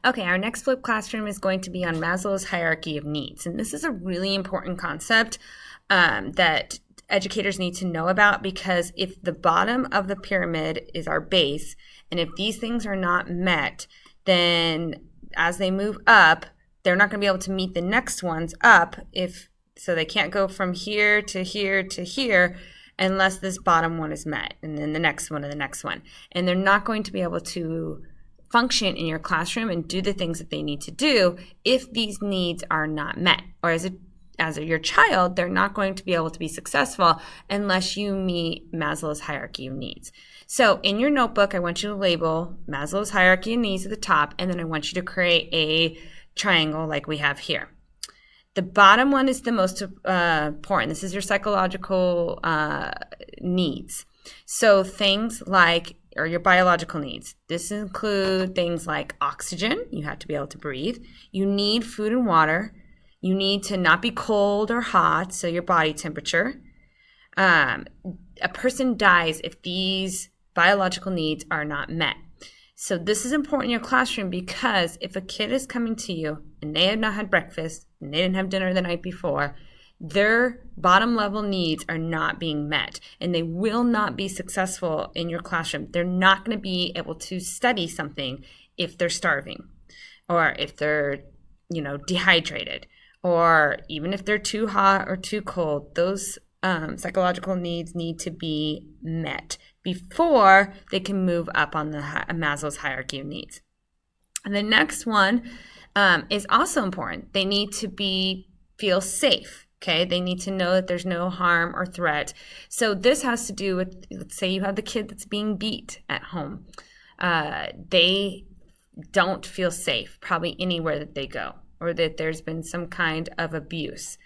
Okay, our next flipped classroom is going to be on Maslow's hierarchy of needs. And this is a really important concept that educators need to know about, because if the bottom of the pyramid is our base, and if these things are not met, then as they move up, they're not going to be able to meet the next ones up, so they can't go from here to here to here unless this bottom one is met, and then the next one and the next one. And they're not going to be able to function in your classroom and do the things that they need to do if these needs are not met. Or as your child, they're not going to be able to be successful unless you meet Maslow's hierarchy of needs. So in your notebook, I want you to label Maslow's hierarchy of needs at the top, and then I want you to create a triangle like we have here. The bottom one is the most important. This is your psychological needs. So things like, or your biological needs. This include things like oxygen. You have to be able to breathe. You need food and water. You need to not be cold or hot, so your body temperature. A person dies if these biological needs are not met. So this is important in your classroom, because if a kid is coming to you and they have not had breakfast and they didn't have dinner the night before, their bottom level needs are not being met, and they will not be successful in your classroom. They're not going to be able to study something if they're starving, or if they're, dehydrated, or even if they're too hot or too cold. Those psychological needs need to be met before they can move up on the Maslow's hierarchy of needs. And the next one is also important. They need to feel safe. Okay, they need to know that there's no harm or threat. So this has to do with, let's say you have the kid that's being beat at home. They don't feel safe probably anywhere that they go, or that there's been some kind of abuse.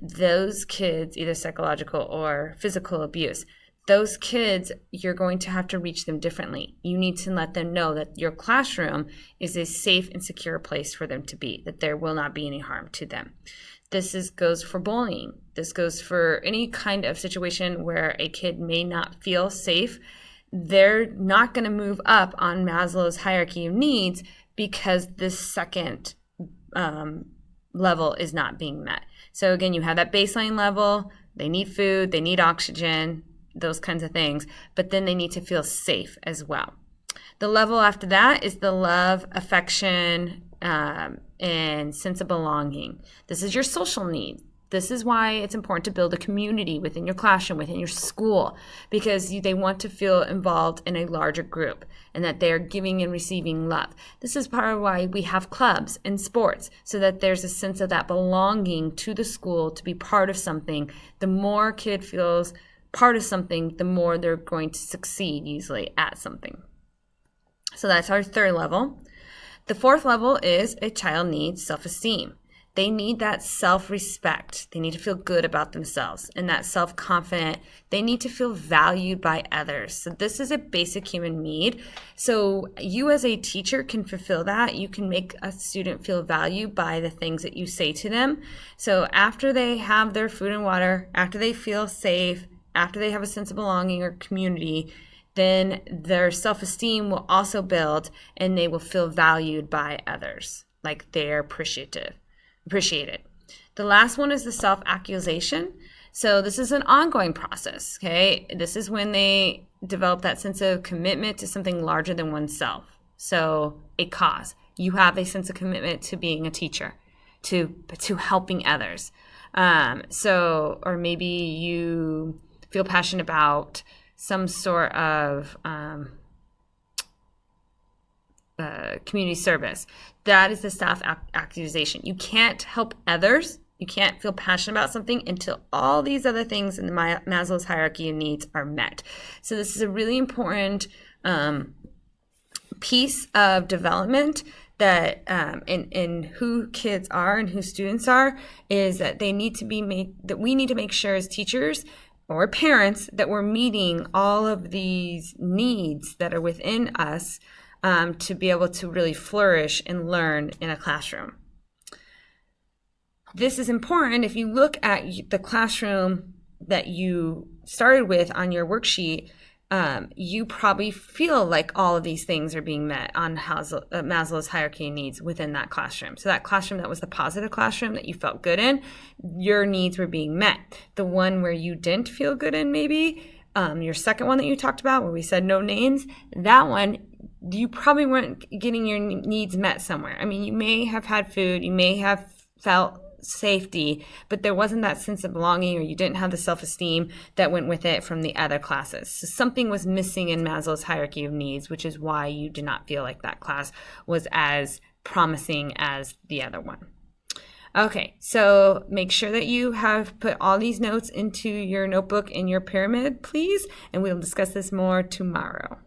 Those kids, either psychological or physical abuse, those kids, you're going to have to reach them differently. You need to let them know that your classroom is a safe and secure place for them to be, that there will not be any harm to them. This goes for bullying. This goes for any kind of situation where a kid may not feel safe. They're not going to move up on Maslow's hierarchy of needs because this second level is not being met. So again, you have that baseline level. They need food, they need oxygen, those kinds of things, but then they need to feel safe as well. The level after that is the love, affection, and sense of belonging. This is your social need. This is why it's important to build a community within your classroom, within your school, because they want to feel involved in a larger group and that they are giving and receiving love. This is part of why we have clubs and sports, so that there's a sense of that belonging to the school, to be part of something. The more a kid feels part of something, the more they're going to succeed usually at something. So that's our third level. The fourth level is a child needs self-esteem. They need that self-respect. They need to feel good about themselves, and that self-confident. They need to feel valued by others. So this is a basic human need. So you as a teacher can fulfill that. You can make a student feel valued by the things that you say to them. So after they have their food and water, after they feel safe, after they have a sense of belonging or community, then their self-esteem will also build, and they will feel valued by others, like they're appreciated. The last one is the self-accusation. So this is an ongoing process, okay? This is when they develop that sense of commitment to something larger than oneself. So a cause. You have a sense of commitment to being a teacher, to helping others. Or maybe you feel passionate about some sort of community service. That is the self-accusation. You can't help others. You can't feel passionate about something until all these other things in the Maslow's hierarchy of needs are met. So this is a really important piece of development that in who kids are and who students are, is that they need to be made, that we need to make sure as teachers or parents that we're meeting all of these needs that are within us to be able to really flourish and learn in a classroom. This is important. If you look at the classroom that you started with on your worksheet, you probably feel like all of these things are being met on Maslow's hierarchy of needs within that classroom. So that classroom that was the positive classroom that you felt good in, your needs were being met. The one where you didn't feel good in, maybe, your second one that you talked about where we said no names, that one, you probably weren't getting your needs met somewhere. I mean, you may have had food, you may have felt safety, but there wasn't that sense of belonging, or you didn't have the self-esteem that went with it from the other classes. So something was missing in Maslow's hierarchy of needs, which is why you did not feel like that class was as promising as the other one. Okay, so make sure that you have put all these notes into your notebook in your pyramid, please, and we'll discuss this more tomorrow.